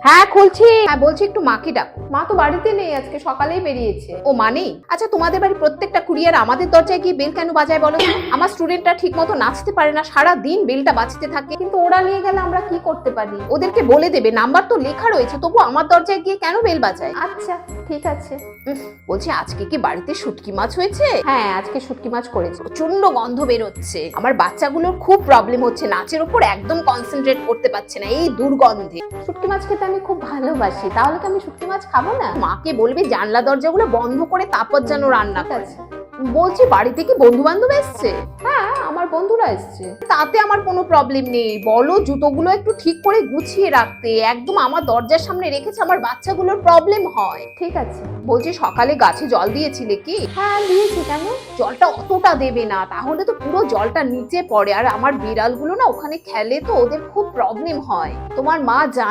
হ্যাঁ খুলছি। হ্যাঁ বলছি একটু মাকে ডাকো। মা তো বাড়িতে নেই, আজকে সকালেই বেরিয়েছে। ও মা নেই? আচ্ছা তোমাদের বাড়ি প্রত্যেকটা কুরিয়ার আমাদের দরজায় গিয়ে বেল কেন বাজায় বলো তো? আমার স্টুডেন্টরা ঠিক মতো নাচতে পারে না, সারা দিন বেলটা বাজতে থাকে। কিন্তু ওরা নিয়ে গেলে আমরা কি করতে পারি? ওদেরকে বলে দেবে, নাম্বার তো লেখা রয়েছে, তবু আমার দরজায় গিয়ে কেন বেল বাজায়? আচ্ছা ঠিক আছে। বলছি আজকে কি বাড়িতে শুটকি মাছ হয়েছে? হ্যাঁ আজকে শুটকি মাছ করেছে। প্রচন্ড গন্ধ বেরোচ্ছে, আমার বাচ্চাগুলোর খুব প্রবলেম হচ্ছে, নাচের উপর একদম কনসেন্ট্রেট করতে পারছে না এই দুর্গন্ধে। শুটকি মাছ খেতে আমি খুব ভালোবাসি, তাহলে কি আমি শুটকি মাছ খাবো না? মাকে বলবে জানলা দরজাগুলো বন্ধ করে তারপর যেন রান্না করে। বলছি বাড়িতে কি বন্ধু বান্ধব এসছে? হ্যাঁ আমার বন্ধুরা এসছে। তাতে আমার কোনো প্রবলেম নেই, বলো জুতোগুলো একটু ঠিক করে গুছিয়ে রাখতে, একদম আমার দরজার সামনে রেখেছে, আমার বাচ্চাগুলোর প্রবলেম হয়। ঠিক আছে। বলছি সকালে গাছে জল দিয়েছিলে কি? হ্যাঁ দিয়েছি। কেন? জলটা অতটা দেবে না, তাহলে তো পুরো জলটা নিচে পড়ে, আর আমার বিড়ালগুলো না ওখানে খেলে তো ওদের খুব প্রবলেম হয়। তোমার মা জান